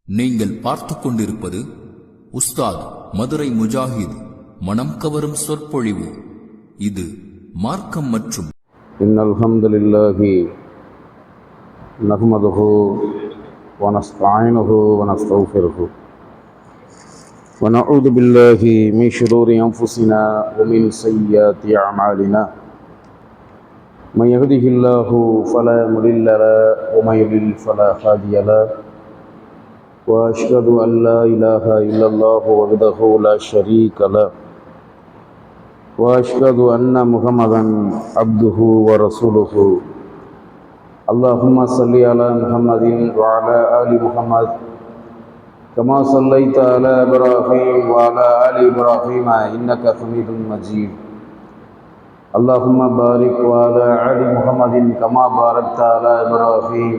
நீங்கள் பார்த்து கொண்டிருப்பது உஸ்தாத் மதுரை முஜாஹித் மனம் கவரும் சொற்பொழிவு. இது மார்க்கம் மற்றும் இன்னல் ஹம்துலில்லாஹி நஹ்மதுஹு வ நஸ்தஈனுஹு வ நஸ்தக்ஃபிருஹு வ நஊது பில்லாஹி மின் ஷுரூரி அன்ஃபுஸினா வ மின் ஸய்யிஆத்தி அஅமாலினா மன் யஹ்திஹில்லாஹு ஃபலா முடில்ல லஹு வ மன் யுضلل ஃபலா ஹாதிய லஹு وأشهد أن لا إله إلا الله وحده لا شريك له وأشهد أن محمدا عبده ورسوله اللهم صل على محمد وعلى آل محمد كما صليت على إبراهيم وعلى آل إبراهيم إنك حميد مجيد اللهم بارك على آل محمد كما باركت على إبراهيم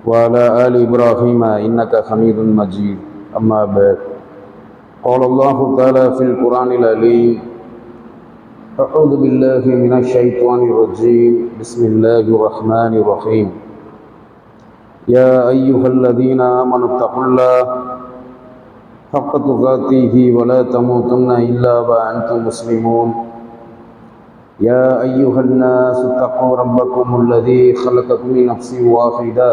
وعلى آل إبراهيم إنك حميد مجيد أما بعد قال الله تعالى في القرآن العليم أعوذ بالله من الشيطان الرجيم بسم الله الرحمن الرحيم يا أيها الذين آمنوا اتقوا الله حق تقاته ولا تموتن إلا وأنتم مسلمون يا أيها الناس اتقوا ربكم الذي خلقكم من نفس واحدة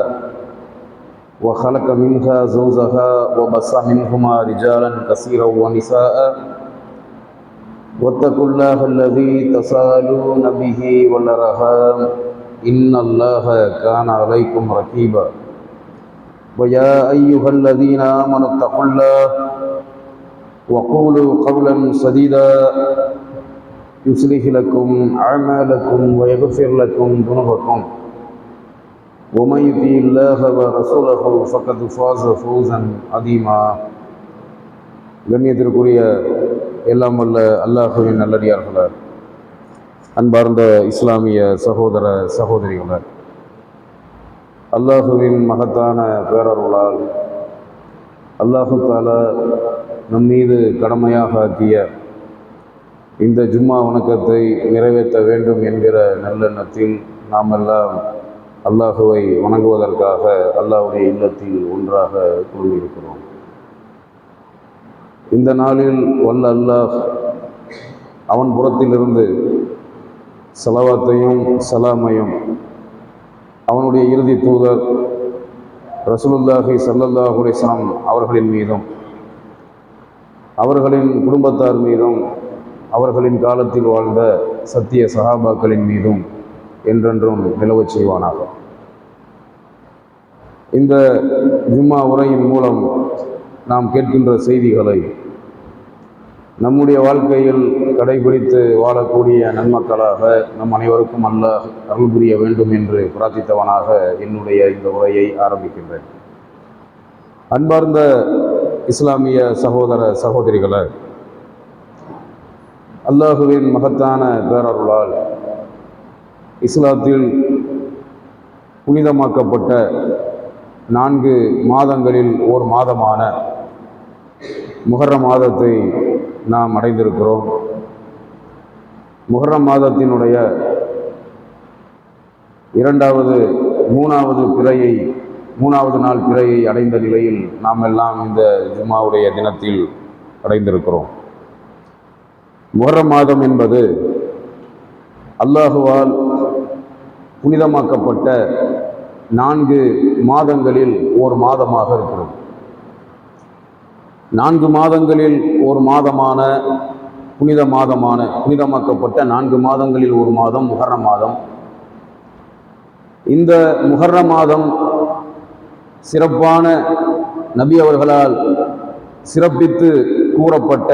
وخلق منها زوجها وبث منهما رجالا كثيرا ونساء واتقوا الله الذي تساءلون به والأرحام إن الله كان عليكم رقيبا ويا أيها الذين آمنوا اتقوا الله وقولوا قولا سديدا يصلح لكم أعمالكم ويغفر لكم ذنوبكم ومن يطع الله ورسوله فقد فاز فوزا عظيما. கண்ணியத்திற்குரிய எல்லாம் வல்ல அல்லாஹ்வின் நல்லடியார்களே, அன்பார்ந்த இஸ்லாமிய சகோதர சகோதரிகளே, அல்லாஹ்வின் மகத்தான பேரருளால் அல்லாஹு தஆலா நம் மீது கடமையாக ஆக்கிய இந்த ஜும்மா வணக்கத்தை நிறைவேற்ற வேண்டும் என்கிற நல்லெண்ணத்தில் நாம் எல்லாம் அல்லாஹுவை வணங்குவதற்காக அல்லாஹ்வுடைய இல்லத்தில் ஒன்றாக கூடியிருக்கிறோம். இந்த நாளில் வல்ல அல்லாஹ் அவன் புறத்திலிருந்து ஸலவாத்தையும் ஸலாமையும் அவனுடைய இறுதி தூதர் ரசூலுல்லாஹி ஸல்லல்லாஹு அலைஹி வஸல்லம் அவர்களின் மீதும் அவர்களின் குடும்பத்தார் மீதும் அவர்களின் காலத்தில் வாழ்ந்த சத்திய சஹாபாக்களின் மீதும் என்றென்றும் நிலவச் செய்வானாக. இந்த ஜும்மா உரையின் மூலம் நாம் கேட்கின்ற செய்திகளை நம்முடைய வாழ்க்கையில் கடைபிடித்து வாழக்கூடிய நன்மக்களாக நம் அனைவருக்கும் அல்லாஹ் அருள் புரிய வேண்டும் என்று பிரார்த்தித்தவனாக என்னுடைய இந்த உரையை ஆரம்பிக்கின்றேன். அன்பார்ந்த இஸ்லாமிய சகோதர சகோதரிகளே, அல்லாஹுவின் மகத்தான பேரருளால் இஸ்லாத்தில் புனிதமாக்கப்பட்ட 4 மாதங்களில் ஓர் மாதமான முஹர்ரம் மாதத்தை நாம் அடைந்திருக்கிறோம். முஹர்ரம் மாதத்தினுடைய 3வது நாள் பிறையை அடைந்த நிலையில் நாம் எல்லாம் இந்த ஜும்மாவுடைய தினத்தில் அடைந்திருக்கிறோம். முஹர்ரம் மாதம் என்பது அல்லாஹுவால் புனிதமாக்கப்பட்ட 4 மாதங்களில் ஓர் மாதமாக இருக்கிறது. 4 மாதங்களில் ஒரு மாதமான புனிதமாக்கப்பட்ட 4 மாதங்களில் ஒரு மாதம் முஹர்ரம் மாதம். இந்த முஹர்ரம் மாதம் சிறப்பான நபி அவர்களால் சிறப்பித்து கூறப்பட்ட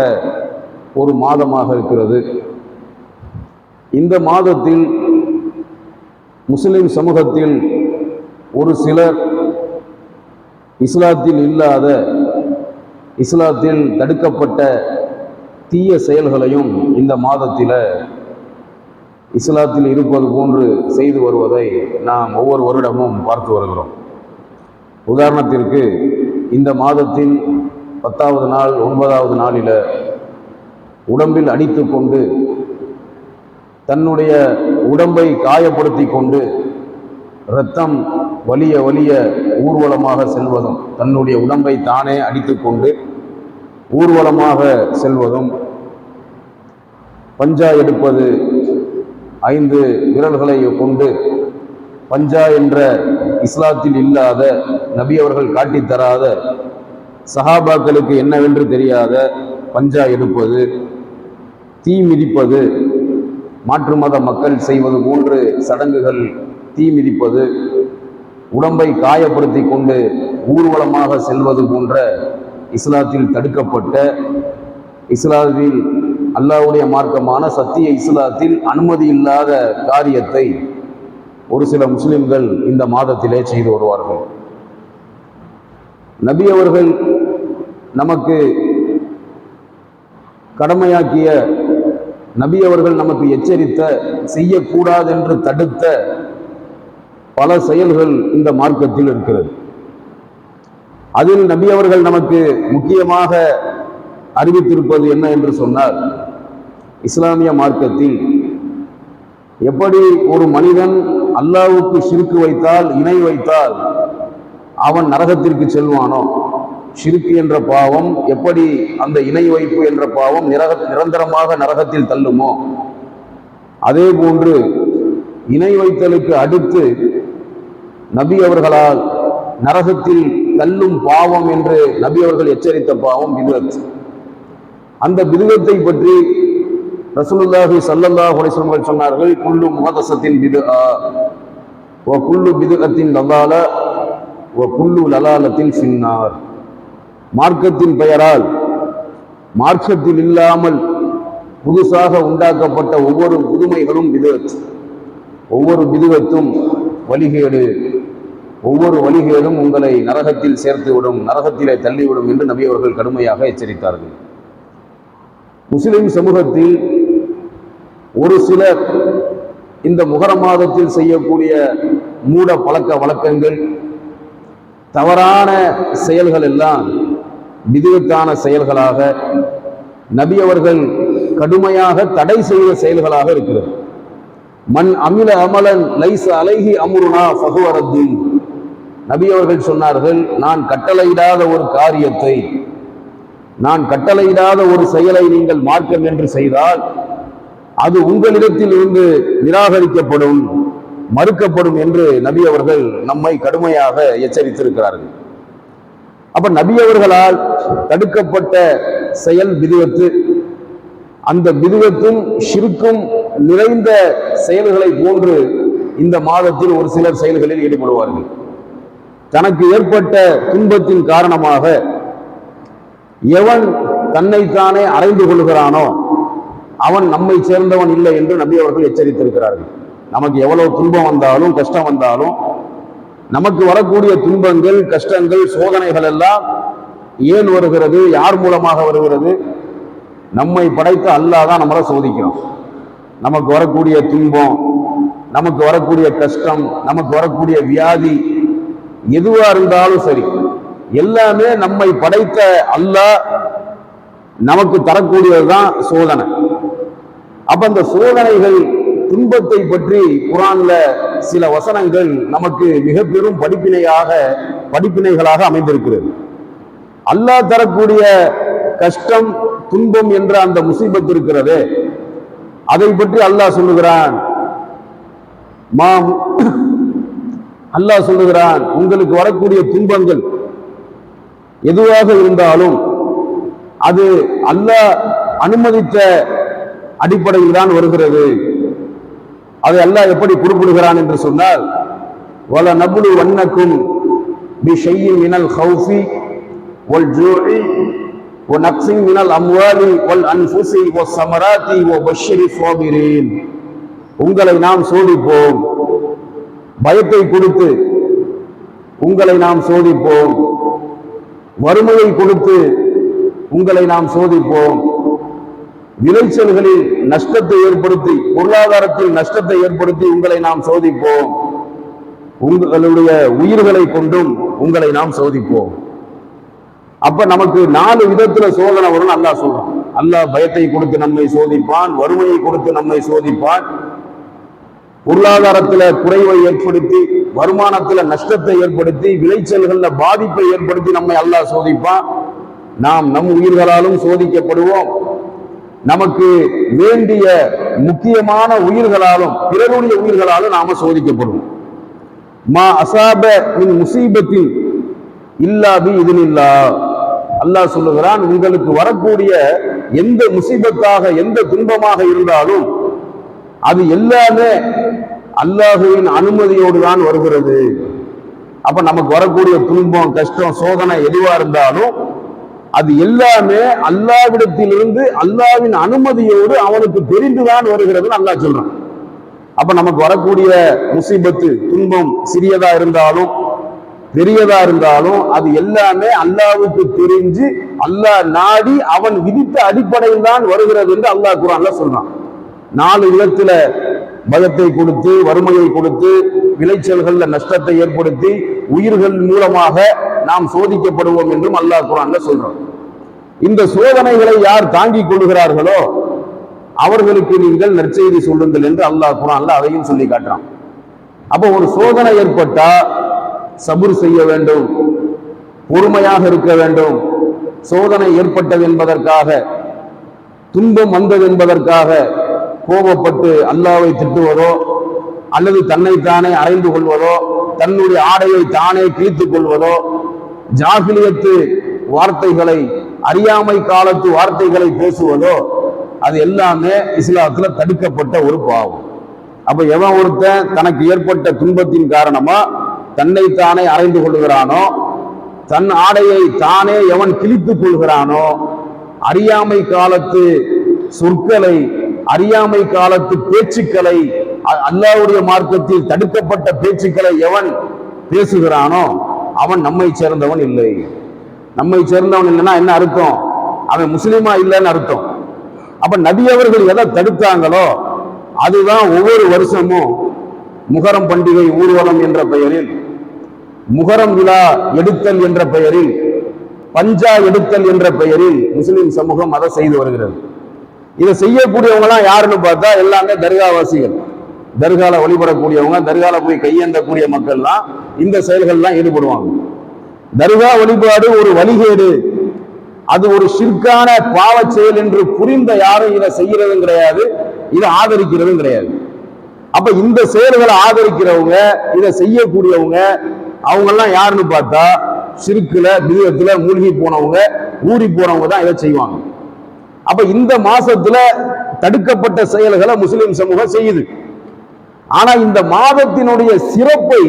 ஒரு மாதமாக இருக்கிறது. இந்த மாதத்தில் முஸ்லிம் சமூகத்தில் ஒரு சிலர் இஸ்லாத்தில் இல்லாத, இஸ்லாத்தில் தடுக்கப்பட்ட தீய செயல்களையும் இந்த மாதத்தில் இஸ்லாத்தில் இருப்பது போன்று செய்து வருவதை நாம் ஒவ்வொரு வருடமும் பார்த்து வருகிறோம். உதாரணத்திற்கு இந்த மாதத்தின் 10வது நாள் 9வது நாளில் உடம்பில் அடித்து கொண்டு தன்னுடைய உடம்பை காயப்படுத்தி கொண்டு இரத்தம் வலிய வலிய ஊர்வலமாக செல்வதும், தன்னுடைய உடம்பை தானே அடித்துக்கொண்டு ஊர்வலமாக செல்வதும், பஞ்சா எடுப்பது, 5 விரல்களை கொண்டு பஞ்சா என்ற இஸ்லாத்தில் இல்லாத, நபி அவர்கள் காட்டித்தராத, சஹாபாக்களுக்கு என்னவென்று தெரியாத பஞ்சா எடுப்பது, தீ மிதிப்பது, மாற்று மத மக்கள் செய்வது போன்று சடங்குகள், தீ மிதிப்பது, உடம்பை காயப்படுத்தி கொண்டு ஊர்வலமாக செல்வது போன்ற இஸ்லாத்தில் தடுக்கப்பட்ட, இஸ்லாத்தில் அல்லாஹ்வுடைய மார்க்கமான சத்திய இஸ்லாத்தில் அனுமதி இல்லாத காரியத்தை ஒரு சில முஸ்லிம்கள் இந்த மாதத்திலே செய்து வருவார்கள். நபி அவர்கள் நமக்கு கடமையாக்கிய, நபி அவர்கள் நமக்கு எச்சரித்த, செய்யக்கூடாது என்று தடுத்த பல செயல்கள் இந்த மார்க்கத்தில் இருக்கிறது. அதில் நபி அவர்கள் நமக்கு முக்கியமாக அறிவித்திருப்பது என்ன என்று சொன்னால், இஸ்லாமிய மார்க்கத்தில் எப்படி ஒரு மனிதன் அல்லாஹ்வுக்கு ஷிர்க் வைத்தால், இணை வைத்தால் அவன் நரகத்திற்கு செல்வானோ, ஷிர்க் என்ற பாவம் எப்படி அந்த இணை வைப்பு என்ற பாவம் நிரந்தரமாக நரகத்தில் தள்ளுமோ, அதே போன்று இணை வைத்தலுக்கு அடுத்து நபி அவர்களால் நரகத்தில் தள்ளும் பாவம் என்று நபி அவர்கள் எச்சரித்த பாவம் பிதுஅத். அந்த பிதுஅத்தை பற்றி ரசூலுல்லாஹி ஸல்லல்லாஹு அலைஹி வஸல்லம் சொன்னார்கள், குல்லு முஹதஸத்தின் பிதுஆ வ குல்லு பிதுஅத்தின் லலாலா வ குல்லு லலாலத்தின் ஃபின்னார். மார்க்கத்தின் பெயரால், மார்க்கத்தில் இல்லாமல் புதுசாக உண்டாக்கப்பட்ட ஒவ்வொரு புதுமைகளும் பிதுஅத். ஒவ்வொரு பிதுஅத்தும் வழிகேடு, ஒவ்வொரு வழிகேடும் உங்களை நரகத்தில் சேர்த்துவிடும், நரகத்திலே தள்ளிவிடும் என்று நபி அவர்கள் கடுமையாக எச்சரித்தார்கள். முஸ்லிம் சமூகத்தில் ஒரு சிலர் இந்த முஹர்ரம் மாதத்தில் செய்யக்கூடிய மூட பழக்க வழக்கங்கள், தவறான செயல்கள் எல்லாம் பிதுஅத்தான செயல்களாக, நபி அவர்கள் கடுமையாக தடை செய்த செயல்களாக இருக்கிறது. மன் அமில அமலன் லைஸ அலைஹி அம்ருனா ஃபஹுவ ரத்துன். நபி அவர்கள் சொன்னார்கள், நான் கட்டளையிடாத ஒரு காரியத்தை, நான் கட்டளையிடாத ஒரு செயலை நீங்கள் மார்க்கம் என்று செய்தால் அது உங்களிடத்தில் இருந்து நிராகரிக்கப்படும், மறுக்கப்படும் என்று நபி அவர்கள் நம்மை கடுமையாக எச்சரித்திருக்கிறார்கள். அப்ப நபி அவர்களால் தடுக்கப்பட்ட செயல் பிதுஅத்து. அந்த பிதுஅத்தும் ஷிர்க்கும் நிறைந்த செயல்களை போன்று இந்த மாதத்தில் ஒரு சிலர் செயல்களில் ஈடுபடுவார்கள். தனக்கு ஏற்பட்ட துன்பத்தின் காரணமாக எவன் தன்னைத்தானே அறைந்து கொள்கிறானோ அவன் நம்மை சேர்ந்தவன் இல்லை என்று நபி அவர்கள் எச்சரித்திருக்கிறார்கள். நமக்கு எவ்வளவு துன்பம் வந்தாலும், கஷ்டம் வந்தாலும், நமக்கு வரக்கூடிய துன்பங்கள், கஷ்டங்கள், சோதனைகள் எல்லாம் ஏன் வருகிறது, யார் மூலமாக வருகிறது? நம்மை படைத்த அல்லாஹ் தான் நம்மளை சோதிக்கிறோம். நமக்கு வரக்கூடிய துன்பம், நமக்கு வரக்கூடிய கஷ்டம், நமக்கு வரக்கூடிய வியாதி, எதுவா இருந்தாலும் சரி, எல்லாமே நம்மை படைத்த அல்லாஹ் நமக்கு தரக்கூடியதுதான் சோதனை. அப்ப அந்த சோதனைகள், துன்பத்தை பற்றி குர்ஆன்ல சில வசனங்கள் நமக்கு மிக பெரும் படிப்பினைகளாக அமைந்திருக்கிறது. அல்லாஹ் தரக்கூடிய கஷ்டம், துன்பம் என்ற அந்த முசீபத் இருக்கிறது, அதை பற்றி அல்லாஹ் சொல்லுகிறான். அல்லாஹ் சொல்லுகிறான், உங்களுக்கு வரக்கூடிய துன்பங்கள் எதுவாக இருந்தாலும் அது அல்லாஹ் அனுமதித்த அடிப்படையில் தான் வருகிறது. அதை அல்லாஹ் எப்படி குறிப்பிடுகிறான் என்று சொன்னால், வல நபுலு வன்னக்கும் பி ஷைஇன் மினல் ஹௌஃபி வல் ஜூஇ வ நக்ஸின் மினல் அம்வாலி வல் அன்ஃபுஸி வஸ் ஸமராத்தி வ பஷ்ஷிரிஸ் ஸாபிரீன். உங்களை நாம் சோதிப்போம், பயத்தை கொடுத்து உங்களை நாம் சோதிப்போம், வறுமையை கொடுத்து உங்களை நாம் சோதிப்போம், விளைச்சல்களில் நஷ்டத்தை ஏற்படுத்தி, பொருளாதாரத்தில் நஷ்டத்தை ஏற்படுத்தி உங்களை நாம் சோதிப்போம், உங்களுடைய உயிர்களை கொண்டும் உங்களை நாம் சோதிப்போம். அப்ப நமக்கு 4 விதத்துல சோதனை வரும்னு அல்லாஹ் சொல்றான். அல்லாஹ் பயத்தை கொடுத்து நம்மை சோதிப்பான், வறுமையை கொடுத்து நம்மை சோதிப்பான், பொருளாதாரத்துல குறைவை ஏற்படுத்தி, வருமானத்துல நஷ்டத்தை ஏற்படுத்தி, விளைச்சல்கள்ல பாதிப்பை ஏற்படுத்தி நம்மை அல்லாஹ் சோதிப்பான். நாம் நம் உயிர்களாலும் சோதிக்கப்படுவோம். நமக்கு வேண்டிய முக்கியமான உயிர்களாலும் பிறருடைய உயிர்களாலும் நாம சோதிக்கப்படுவோம். மா அசாப மின் முசீபத்தில் இல்லா பி இதினில்லா, அல்லாஹ் சொல்லுகிறான், உங்களுக்கு வரக்கூடிய எந்த முசீபத்தாக எந்த துன்பமாக இருந்தாலும் அது எல்லாமே அல்லாஹுவின் அனுமதியோடு தான் வருகிறது. அப்ப நமக்கு வரக்கூடிய துன்பம், கஷ்டம், சோதனை எதுவா இருந்தாலும் அது எல்லாமே அல்லாஹ்விடத்திலிருந்து அல்லாஹ்வின் அனுமதியோடு அவனுக்கு தெரிந்துதான் வருகிறது அல்லாஹ் சொல்றான். அப்ப நமக்கு வரக்கூடிய முசீபத்து, துன்பம் சிறியதா இருந்தாலும் பெரியதா இருந்தாலும் அது எல்லாமே அல்லாஹ்வுக்கு தெரிஞ்சு அல்லாஹ் நாடி அவன் விதித்த அடிப்படையில் தான் வருகிறது என்று அல்லாஹ் குர்ஆன்ல சொல்றான். 4 விதத்துல பயத்தை கொடுத்து, வறுமையை கொடுத்து, விளைச்சல்கள்ல நஷ்டத்தை ஏற்படுத்தி, உயிர்கள் மூலமாக நாம் சோதிக்கப்படுவோம் என்றும் அல்லாஹ் குர்ஆன்ல சொல்றோம். இந்த சோதனைகளை யார் தாங்கிக் கொள்கிறார்களோ அவர்களுக்கு நீங்கள் நற்செய்தி சொல்லுங்கள் என்று அல்லாஹ் குர்ஆன்ல அதையும் சொல்லி காட்டுறான். அப்போ ஒரு சோதனை ஏற்பட்டா சபுர் செய்ய வேண்டும், பொறுமையாக இருக்க வேண்டும். சோதனை ஏற்பட்டது என்பதற்காக, துன்பம் வந்தது என்பதற்காக கோபப்பட்டு அல்லாஹ்வை திட்டுவதோ அல்லது தன்னைத்தானே அறைந்து கொள்வதோ, தன்னுடைய ஆடையை தானே கிழித்துக் கொள்வதோ, ஜாகிலியத்து வார்த்தைகளை, அறியாமை காலத்து வார்த்தைகளை பேசுவதோ, அது எல்லாமே இஸ்லாத்துல தடுக்கப்பட்ட ஒரு பாவம். அப்ப எவன் ஒருத்தன் தனக்கு ஏற்பட்ட துன்பத்தின் காரணமா தன்னைத்தானே அறைந்து கொள்கிறானோ, தன் ஆடையை தானே எவன் கிழித்துக் கொள்கிறானோ, அறியாமை காலத்து சொற்களை, அறியாமை காலத்து பேச்சுக்களை, அல்லாஹ்வுடைய மார்க்கத்தில் தடுக்கப்பட்ட பேச்சுக்களை எவன் பேசுகிறானோ அவன் நம்மை சேர்ந்தவன் இல்லை. நம்மை சேர்ந்தவன் இல்லைன்னா என்ன அர்த்தம்? அவன் முஸ்லிமா இல்லைன்னு அர்த்தம். அப்ப நபி அவர்கள் எதை தடுத்தாங்களோ அதுதான் ஒவ்வொரு வருஷமும் முகரம் பண்டிகை ஊர்வலம் என்ற பெயரில், முகரம் விழா எடுத்தல் என்ற பெயரில், பஞ்சா எடுத்தல் என்ற பெயரில் முஸ்லிம் சமூகம் அதை செய்து வருகிறது. இதை செய்யக்கூடியவங்க எல்லாம் யாருன்னு பார்த்தா எல்லாமே தர்காவாசிகள், தர்கால வழிபடக்கூடியவங்க, தர்கால போய் கையேந்தக்கூடிய மக்கள்லாம் இந்த செயல்கள்லாம் ஈடுபடுவாங்க. தர்கா வழிபாடு ஒரு வழிகேடு, அது ஒரு ஷிர்கான பாவ செயல் என்று புரிந்த யாரும் இதை செய்யறதும் கிடையாது, இதை ஆதரிக்கிறதும் கிடையாது. அப்ப இந்த செயல்களை ஆதரிக்கிறவங்க, இதை செய்யக்கூடியவங்க, அவங்க எல்லாம் யாருன்னு பார்த்தா ஷிர்குல பிதத்துல மூழ்கி போனவங்க, ஊறி போனவங்க தான் இதை செய்வாங்க. அப்ப இந்த மாசத்துல தடுக்கப்பட்ட செயல்களை முஸ்லிம் சமூகம் செய்யுது. ஆனா இந்த மாதத்தினுடைய சிறப்பை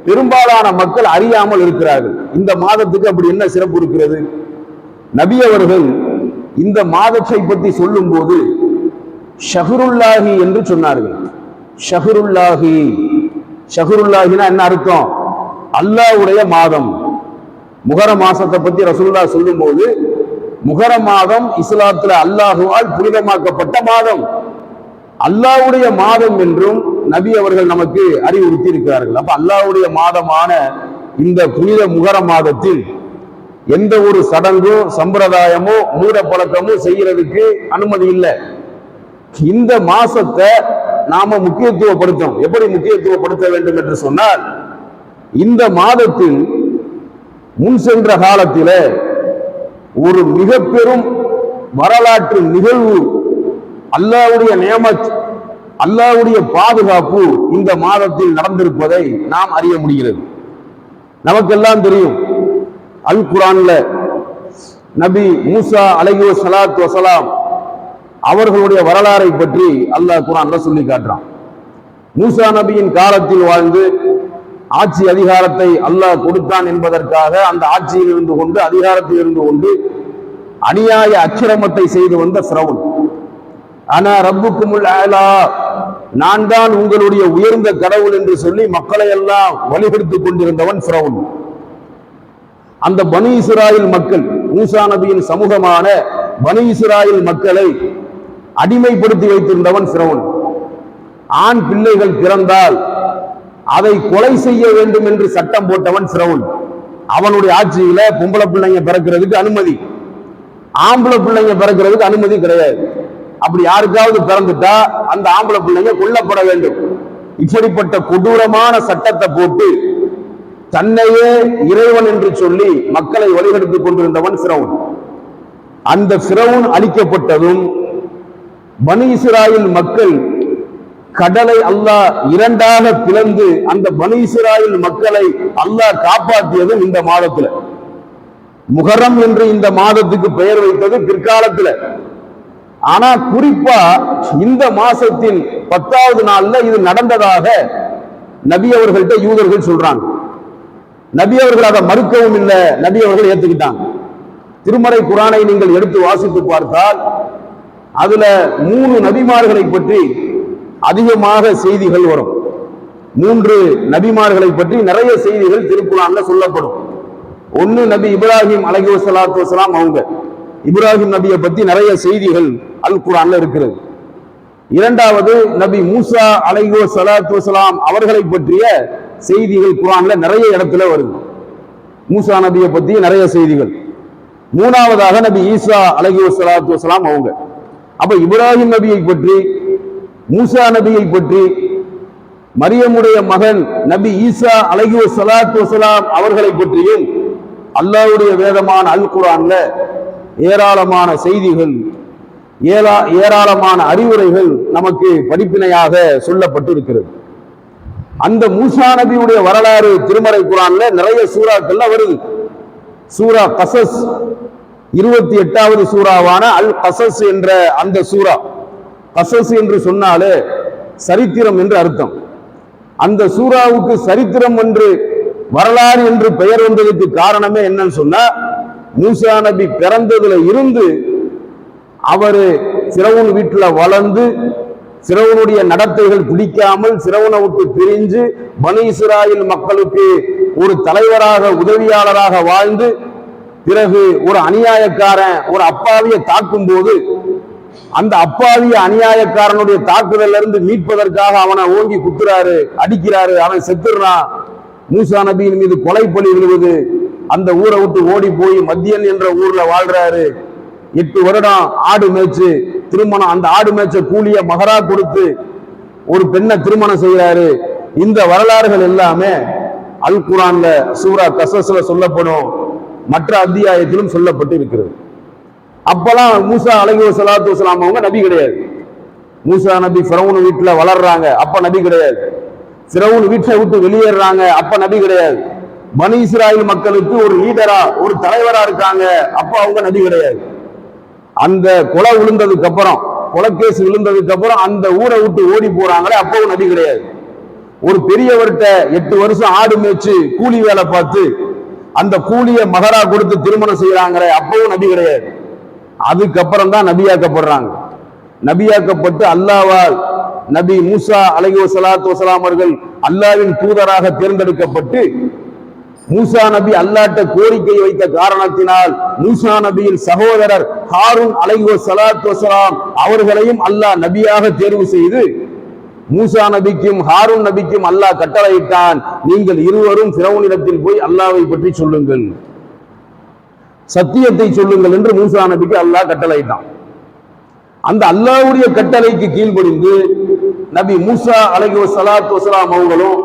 பெரும்பாலான மக்கள் அறியாமல் இருக்கிறார்கள். இந்த மாதத்துக்கு அப்படி என்ன சிறப்பு இருக்கிறது? நபி அவர்கள் இந்த மாதத்தை பற்றி சொல்லும் போது ஷஹ்ருல்லாஹி என்று சொன்னார்கள். ஷஹ்ருல்லாஹி, ஷஹ்ருல்லாஹினா என்ன அர்த்தம்? அல்லாஹ்வுடைய மாதம். முகர மாசத்தை பத்தி ரசூலுல்லாஹ் சொல்லும் போது, முகர மாதம் இஸ்லாத்துல அல்லாஹுவால் புனிதமாக்கப்பட்ட மாதம், அல்லாஹ்வுடைய மாதம் என்றும் நபி அவர்கள் நமக்கு அறிவுறுத்தி இருக்கிறார்கள். அப்ப அல்லாஹ்வுடைய மாதமான இந்த புனித முகர மாதத்தில் எந்த ஒரு சடங்கோ சம்பிரதாயமோ மூட பழக்கமோ செய்யறதுக்கு அனுமதி இல்லை. இந்த மாசத்தை நாம முக்கியத்துவப்படுத்தும். எப்படி முக்கியத்துவப்படுத்த வேண்டும் என்று சொன்னால், இந்த மாதத்தில் முன் சென்ற காலத்தில ஒரு மிக பெரும் வரலாற்று நிகழ்வு, அல்லாஹ்வுடைய நியமத், அல்லாஹ்வுடைய பாதுகாப்பு இந்த மாதத்தில் நடந்திருப்பதை நாம் அறிய முடிகிறது. நமக்கெல்லாம் தெரியும், அல் குர்ஆன்ல நபி மூசா அலைஹி ஸலாத்து வஸலாம் அவர்களுடைய வரலாறை பற்றி அல்லாஹ் குர்ஆன்ல சொல்லி காட்டுறான். மூசா நபியின் காலத்தில் வாழ்ந்து ஆட்சி அதிகாரத்தை அல்லாஹ் கொடுத்தான் என்பதற்காக அந்த ஆட்சியில் இருந்து கொண்டு, அதிகாரத்தில் இருந்து கொண்டு அநியாய அக்கிரமத்தை செய்து வந்த ஃபிரௌன், ஆனா ரப்புக்குமுல் ஆலா, நான் தான் உங்களுடைய உயர்ந்த கடவுள் என்று சொல்லி மக்களை எல்லாம் வழிபடுத்திக் கொண்டிருந்தவன் ஃபிரௌன். அந்த பனி இஸ்ராயில் மக்கள், மூசா நபியின் சமூகமான பனி இஸ்ராயில் மக்களை அடிமைப்படுத்தி வைத்திருந்தவன் ஃபிரௌன். ஆண் பிள்ளைகள் பிறந்தால் அதை கொலை செய்ய வேண்டும் என்று சட்டம் போட்டவன் ஃபிரௌன். அவனுடைய ஆட்சியில பொம்பளை பிள்ளைங்க பிறக்கிறதுக்கு அனுமதி, ஆம்பளை பிள்ளைங்க பிறக்கிறதுக்கு அனுமதி கிடையாது. அப்படி யாருக்காவது பிறந்துட்டா அந்த ஆம்பளை பிள்ளைங்க கொல்லப்பட வேண்டும். இப்படிப்பட்ட கொடூரமான சட்டத்தை போட்டு தன்னையே இறைவன் என்று சொல்லி மக்களை வழிகெடுத்துக் கொண்டிருந்தவன் ஃபிரௌன். அந்த ஃபிரௌன் அழிக்கப்பட்டதும் பனி இஸ்ராயேல் மக்கள் கடலை அல்லாஹ் இரண்டாக பிளந்து அந்த பனி இஸ்ராயேல் மக்களை அல்லாஹ் காப்பாற்றியதும் இந்த மாதத்துல. முஹர்ரம் என்று இந்த மாதத்துக்கு பெயர் வைத்தது பிற்காலத்துல. ஆனா குறிப்பா இந்த மாசத்தின் 10வது நாள்ல இது நடந்ததாக நபி அவர்கள்ட்ட யூதர்கள் சொல்றாங்க. நபி அவர்கள் அதை மறுக்கவும் இல்லை, நபி அவர்கள் ஏத்துக்கிட்டாங்க. திருமறை குர்ஆனை நீங்கள் எடுத்து வாசித்து பார்த்தால் அதுல 3 நபிமார்களை பற்றி அதிகமாக செய்திகள் வரும். 3 நபிமார்களை பற்றி நிறைய செய்திகள் திருக்குர்ஆன்ல சொல்லப்படும். ஒன்னு நபி இப்ராஹிம் அலைஹிஸ்ஸலாத்து வஸலாம், அவங்க இப்ராஹிம் நபியை பத்தி நிறைய செய்திகள் அல் குர்ஆன்ல இருக்கிறது. இரண்டாவது நபி மூசா அலைஹிஸ்ஸலாத்து வஸலாம் அவர்களை பற்றிய செய்திகள் குர்ஆன்ல நிறைய இடத்துல வருது. மூசா நபியை பத்தி நிறைய செய்திகள். மூணாவதாக நபி ஈசா அலைஹிஸ்ஸலாத்து வஸலாம் அவங்க. அப்ப இப்ராஹிம் நபியை பற்றி, மூசா நபியை பற்றி, மரியமுடைய மகன் நபி ஈசா அலைஹிஸ்ஸலாத்து வஸலாம் அவர்களை பற்றியும் அல்லாஹ்வுடைய வேதமான அல் குர்ஆன்ல ஏராளமான செய்திகள், ஏராளமான அறிவுரைகள் நமக்கு படிப்பினையாக சொல்லப்பட்டு இருக்கிறது. அந்த மூசா நபியுடைய வரலாறு திருமறை குர்ஆன்ல நிறைய சூறாக்கள்ல வருது. சூரா கசஸ் 28வது சூறாவான அல் கசஸ் என்ற அந்த சூரா, கசஸ் என்று சொன்னாலே சரித்திரம் என்று அர்த்தம். அந்த சூறாவுக்கு சரித்திரம் என்று வரலாறு என்று பெயர் வந்ததுக்கு காரணமே என்னன்னு சொன்னா, மூசா நபி பிறந்ததுல இருந்து அவரு ஃபிரௌன் வீட்டுல வளர்ந்து ஃபிரௌனுடைய நடத்தைகள் பிடிக்காமல் ஃபிரௌனை விட்டு பிரிஞ்சு பனி இஸ்ராயேல் மக்களுக்கு ஒரு தலைவராக உதவியாளராக வாழ்ந்து பிறகு ஒரு அநியாயக்காரன் ஒரு அப்பாவியை தாக்கும் போது அந்த அப்பாவிய அநியாயக்காரனுடைய தாக்குதல்ல இருந்து மீட்பதற்காக அவனை ஓங்கி குத்துறாரு, அடிக்கிறாரு, அவன் செத்துறான். மூசா நபியின் மீது கொலை பழி விழுவது. அந்த ஊரை விட்டு ஓடி போய் மத்தியன் என்ற ஊர்ல வாழ்றாரு. 8 வருடம் ஆடு மேய்ச்சு திருமணம், அந்த ஆடு மேய்ச்ச கூலிய மகரா கொடுத்து ஒரு பெண்ணை திருமணம் செய்யறாரு. இந்த வரலாறுகள் எல்லாமே அல் குர்ஆன்ல சூரா கசஸ்ல சொல்லப்படும், மற்ற அத்தியாயத்திலும் சொல்லப்பட்டு இருக்கிறது. அப்பெல்லாம் மூசா அலைஹிஸ்ஸலாத்து வஸலாம் அவங்க நபி கிடையாது. மூசா நபி ஃபிரௌன் வீட்டுல வளர்றாங்க, அப்ப நபி கிடையாது. ஃபிரௌன் வீட்டை விட்டு வெளியேறாங்க, அப்ப நபி கிடையாது. பனி இஸ்ராயேல் மக்களுக்கு ஒரு லீடரா ஒரு தலைவரா இருக்காங்க, அப்ப அவங்க நபி கிடையாது. அந்த கொலை விழுந்ததுக்கு அப்புறம், கொலைக்கேசு விழுந்ததுக்கு அப்புறம் அந்த ஊரை விட்டு ஓடி போறாங்களே, அப்பவும் நபி கிடையாது. ஒரு பெரியவர்கிட்ட 8 வருஷம் ஆடு மேய்ச்சு கூலி வேலை பார்த்து அந்த கூலிய மகரா கொடுத்து திருமணம் செய்யறாங்களே, அப்பவும் நபி கிடையாது. அதுக்கப்புறம் தான் நபியாக்கப்படுறாங்க. நபியாக்கப்பட்டு அல்லாஹ்வால் நபி மூசா அலைஹிஸ்ஸலாத்து வஸலாம் அவர்கள் அல்லாஹ்வின் தூதராக தேர்ந்தெடுக்கப்பட்டு மூசா நபி அல்லாஹ்ட்ட கோரிக்கை வைத்த காரணத்தினால் மூசா நபியின் சகோதரர் ஹாரூன் அலைஹிஸ்ஸலாத்து வஸலாம் அவர்களையும் அல்லாஹ் நபியாக தேர்வு செய்து மூசா நபிக்கும் ஹாரூன் நபிக்கும் அல்லாஹ் கட்டளையிட்டான், நீங்கள் இருவரும் ஃபிரௌனிடத்தில் போய் அல்லாஹ்வை பற்றி சொல்லுங்கள், சத்தியத்தை சொல்லுங்கள் என்று மூசா நபிக்கு அல்லாஹ் கட்டளையிட்டான். அந்த அல்லாஹ்வுடைய கட்டளைக்கு கீழ்ப்படிந்து நபி மூசா அலைஹிஸ்ஸலாத்து வஸலாம் அவங்களும்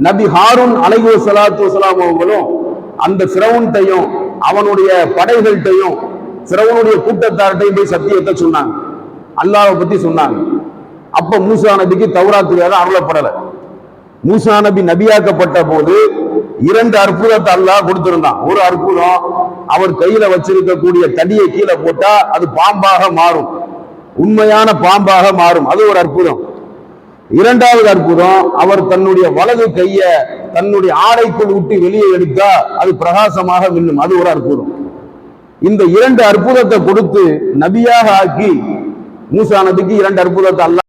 நபி ஹாரூன் அலைஹிஸ்ஸலாத்து வஸலாம் அவங்களும் அந்த ஃபிரௌன்டையும் அவனுடைய படைகள்கிட்டையும் ஃபிரௌனுடைய கூட்டத்தார்கிட்டையும் போய் சத்தியத்தை சொன்னாங்க, அல்லாஹ்வை பத்தி சொன்னாங்க. அப்ப மூசா நபிக்கு தௌராத் வேதம் அருளப்படல. மூசா நபி நபியாக்கப்பட்ட போது 2 அற்புதத்தை அல்லாஹ் கொடுத்திருந்தான். ஒரு அற்புதம், அவர் கையில வச்சிருக்கக்கூடிய தடியை கீழே போட்டா அது பாம்பாக மாறும், உண்மையான பாம்பாக மாறும், அது ஒரு அற்புதம். 2வது அற்புதம், அவர் தன்னுடைய வலது கைய தன்னுடைய ஆடைக்குள் விட்டு வெளியே எடுத்தா அது பிரகாசமாக மின்னும், அது ஒரு அற்புதம். இந்த 2 அற்புதத்தை கொடுத்து நபியாக ஆக்கி மூசா நபிக்கு 2 அற்புதத்தை அல்லாஹ்